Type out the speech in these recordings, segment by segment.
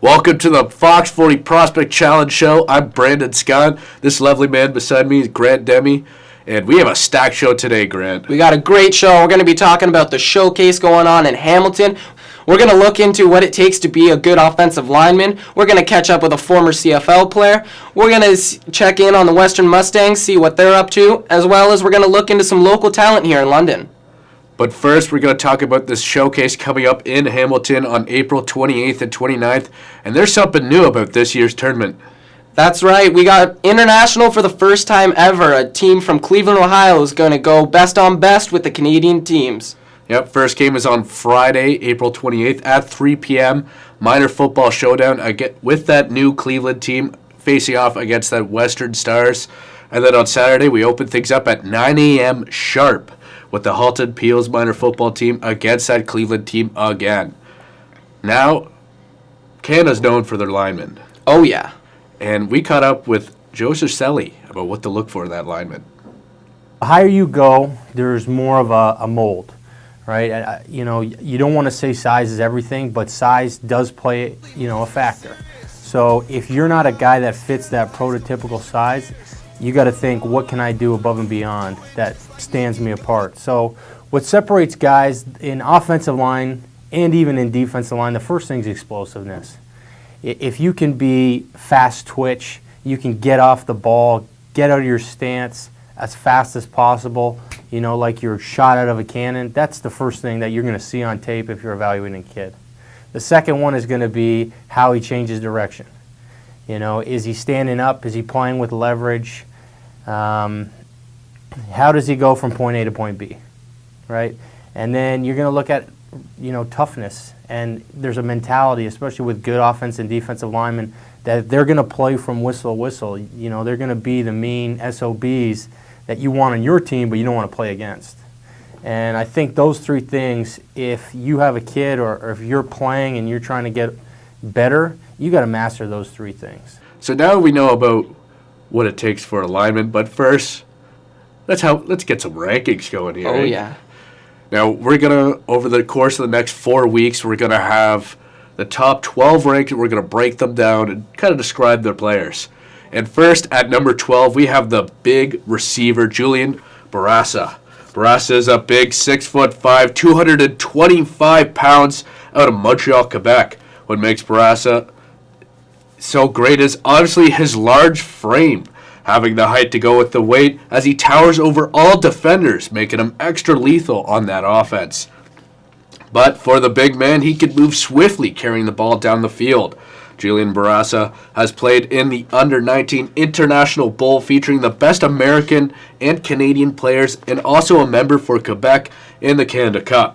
Welcome to the Fox 40 Prospect Challenge Show. I'm Branden Scott. This lovely man beside me is Grant Deme. And we have a stacked show today, Grant. We got a great show. We're going to be talking about the showcase going on in Hamilton. We're going to look into what it takes to be a good offensive lineman. We're going to catch up with a former CFL player. We're going to check in on the Western Mustangs, see what they're up to, as well as we're going to look into some local talent here in London. But first, we're going to talk about this showcase coming up in Hamilton on April 28th and 29th. And there's something new about this year's tournament. That's right. We got international for the first time ever. A team from Cleveland, Ohio is going to go best on best with the Canadian teams. Yep, first game is on Friday, April 28th at 3 p.m. Minor football showdown with that new Cleveland team facing off against that Western Stars. And then on Saturday, we open things up at 9 a.m. sharp with the Halton Peels minor football team against that Cleveland team again. Now, Canada's known for their linemen. Oh, yeah. And we caught up with Joe Cercelli about what to look for in that lineman. The higher you go, there's more of a mold, right? You know, you don't want to say size is everything, but size does play, a factor. So if you're not a guy that fits that prototypical size, you got to think, what can I do above and beyond that stands me apart? So what separates guys in offensive line and even in defensive line, the first thing is explosiveness. If you can be fast twitch, you can get off the ball, get out of your stance as fast as possible, like you're shot out of a cannon, that's the first thing that you're going to see on tape if you're evaluating a kid. The second one is going to be how he changes direction. Is he standing up? Is he playing with leverage? How does he go from point A to point B, right? And then you're going to look at, toughness. And there's a mentality, especially with good offense and defensive linemen, that they're going to play from whistle to whistle. They're going to be the mean SOBs that you want on your team, but you don't want to play against. And I think those three things, if you have a kid or if you're playing and you're trying to get better, you got to master those three things. So now we know about what it takes for a lineman, but first, let's get some rankings going here. Oh, right? yeah. Now, we're going to, over the course of the next 4 weeks, we're going to have the top 12 ranked, and we're going to break them down and kind of describe their players. And first, at number 12, we have the big receiver, Julian Barassa. Barassa is a big 6'5", 225 pounds out of Montreal, Quebec. What makes Barassa so great is obviously his large frame, having the height to go with the weight as he towers over all defenders, making him extra lethal on that offense. But for the big man, he could move swiftly, carrying the ball down the field. Julian Barassa has played in the Under-19 International Bowl, featuring the best American and Canadian players, and also a member for Quebec in the Canada Cup.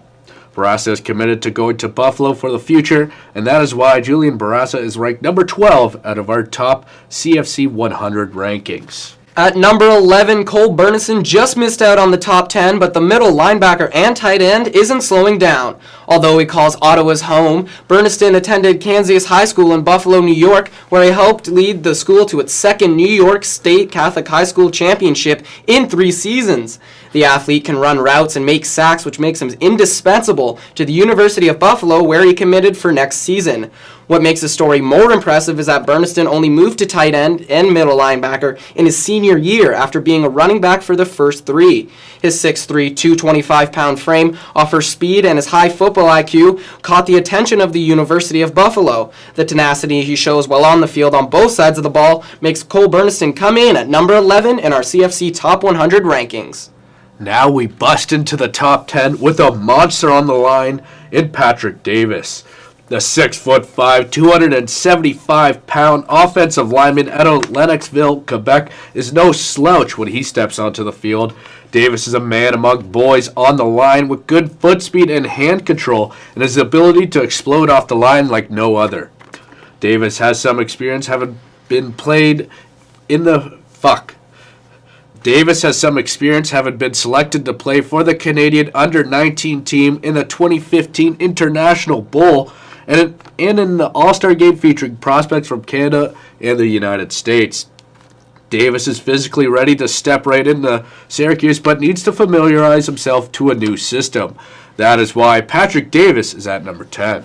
Barassa is committed to going to Buffalo for the future, and that is why Julian Barassa is ranked number 12 out of our top CFC 100 rankings. At number 11, Cole Burnison just missed out on the top 10, but the middle linebacker and tight end isn't slowing down. Although he calls Ottawa's home, Burnison attended Kansas High School in Buffalo, New York, where he helped lead the school to its second New York State Catholic High School championship in 3 seasons. The athlete can run routes and make sacks, which makes him indispensable to the University of Buffalo, where he committed for next season. What makes the story more impressive is that Burnison only moved to tight end and middle linebacker in his senior year after being a running back for the first 3. His 6'3", 225-pound frame offers speed, and his high football IQ caught the attention of the University of Buffalo. The tenacity he shows while on the field on both sides of the ball makes Cole Burnison come in at number 11 in our CFC Top 100 rankings. Now we bust into the top 10 with a monster on the line in Patrick Davis. The 6'5", 275-pound offensive lineman out of Lennoxville, Quebec, is no slouch when he steps onto the field. Davis is a man among boys on the line with good foot speed and hand control, and his ability to explode off the line like no other. Davis has some experience having been selected to play for the Canadian Under-19 team in the 2015 International Bowl, and in the All-Star Game featuring prospects from Canada and the United States. Davis is physically ready to step right into Syracuse, but needs to familiarize himself to a new system. That is why Patrick Davis is at number 10.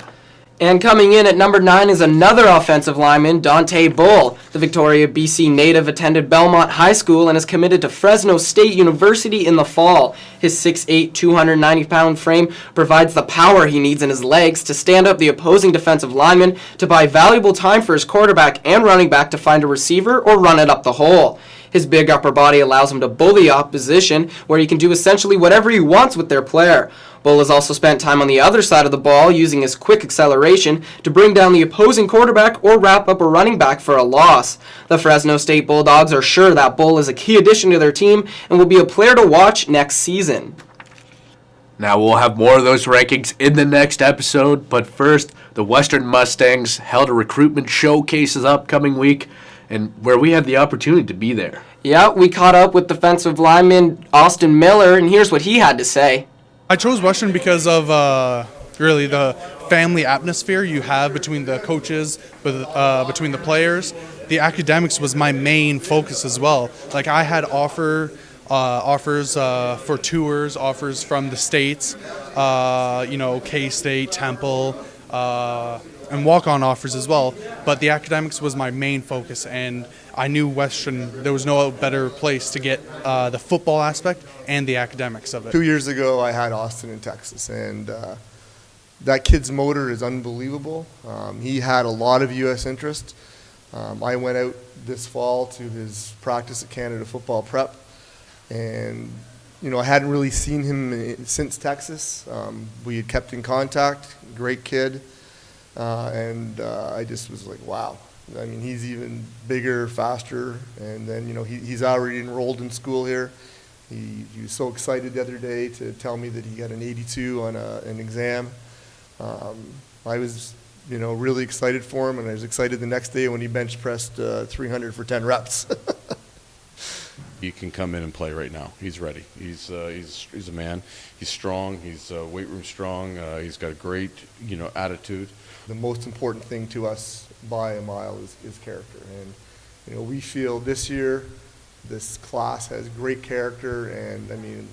And coming in at number 9 is another offensive lineman, Dante Bull. The Victoria, BC native attended Belmont High School and is committed to Fresno State University in the fall. His 6'8", 290-pound frame provides the power he needs in his legs to stand up the opposing defensive lineman, to buy valuable time for his quarterback and running back to find a receiver or run it up the hole. His big upper body allows him to bully opposition, where he can do essentially whatever he wants with their player. Bull has also spent time on the other side of the ball using his quick acceleration to bring down the opposing quarterback or wrap up a running back for a loss. The Fresno State Bulldogs are sure that Bull is a key addition to their team and will be a player to watch next season. Now we'll have more of those rankings in the next episode, but first, the Western Mustangs held a recruitment showcase this upcoming week, and where we had the opportunity to be there. Yeah, we caught up with defensive lineman Austin Miller, and here's what he had to say. I chose Western because of really the family atmosphere you have between the coaches, between the players. The academics was my main focus as well. Like, I had offers for tours, offers from the states, K-State, Temple, and walk-on offers as well. But the academics was my main focus, and I knew Western, there was no better place to get the football aspect and the academics of it. 2 years ago, I had Austin in Texas, and that kid's motor is unbelievable. He had a lot of U.S. interest. I went out this fall to his practice at Canada Football Prep, and I hadn't really seen him since Texas. We had kept in contact. Great kid. And I just was like, wow. I mean, he's even bigger, faster, and then, he's already enrolled in school here. He was so excited the other day to tell me that he got an 82 on an exam. I was, really excited for him, and I was excited the next day when he bench pressed 300 for 10 reps. He can come in and play right now. He's ready. He's a man. He's strong. He's weight room strong. He's got a great, attitude. The most important thing to us by a mile is character. And, we feel this year this class has great character. And,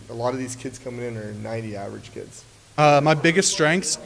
a lot of these kids coming in are 90 average kids. My biggest strength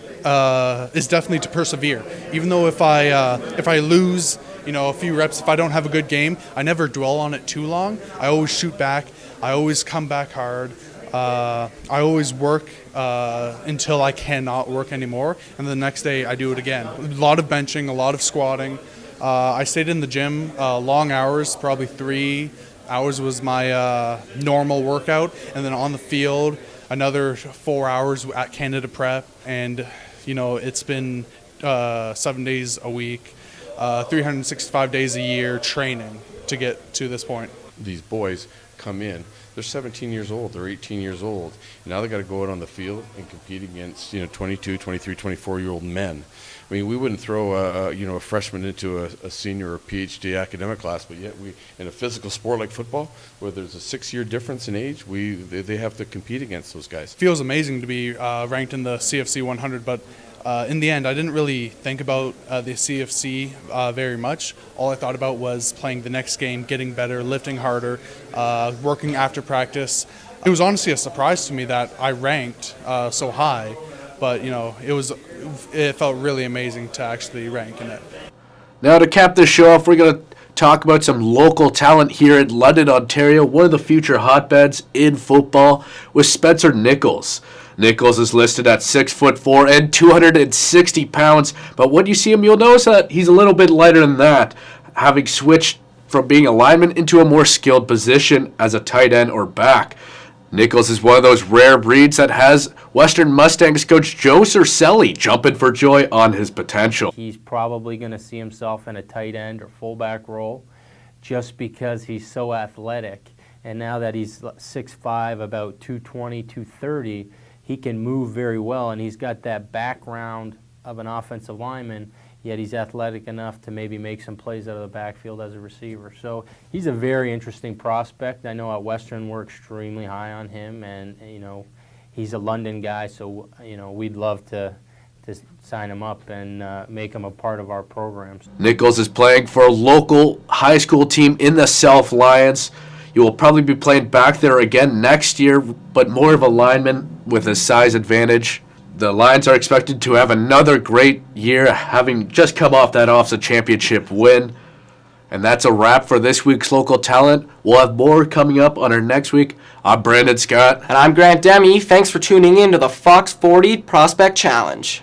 is definitely to persevere. Even though if I lose, a few reps, if I don't have a good game, I never dwell on it too long. I always shoot back. I always come back hard. I always work until I cannot work anymore, and the next day I do it again. A lot of benching, a lot of squatting. I stayed in the gym long hours, probably 3 hours was my normal workout, and then on the field, another 4 hours at Canada Prep, and it's been 7 days a week, 365 days a year training to get to this point. These boys come in, they're 17 years old, they're 18 years old. Now they got to go out on the field and compete against 22, 23, 24-year-old men. I mean, we wouldn't throw a freshman into a senior or PhD academic class, but yet we, in a physical sport like football, where there's a 6-year difference in age, they have to compete against those guys. It feels amazing to be ranked in the CFC 100, but in the end, I didn't really think about the CFC very much. All I thought about was playing the next game, getting better, lifting harder, working after practice. It was honestly a surprise to me that I ranked so high, but it felt really amazing to actually rank in it. Now to cap this show off, we're going to talk about some local talent here in London, Ontario, one of the future hotbeds in football, with Spencer Nichols. Nichols is listed at 6'4" and 260 pounds, but when you see him, you'll notice that he's a little bit lighter than that, having switched from being a lineman into a more skilled position as a tight end or back. Nichols is one of those rare breeds that has Western Mustangs coach Joe Cercelli jumping for joy on his potential. He's probably going to see himself in a tight end or fullback role just because he's so athletic. And now that he's 6'5", about 220, 230, he can move very well, and he's got that background of an offensive lineman, yet he's athletic enough to maybe make some plays out of the backfield as a receiver. So he's a very interesting prospect. I know at Western we're extremely high on him, and he's a London guy, so we'd love to sign him up and make him a part of our programs. Nichols is playing for a local high school team in the South Lions. You will probably be playing back there again next year, but more of a lineman with a size advantage. The Lions are expected to have another great year, having just come off that OFSA championship win. And that's a wrap for this week's Local Talent. We'll have more coming up on our next week. I'm Brandon Scott. And I'm Grant Deme. Thanks for tuning in to the Fox 40 Prospect Challenge.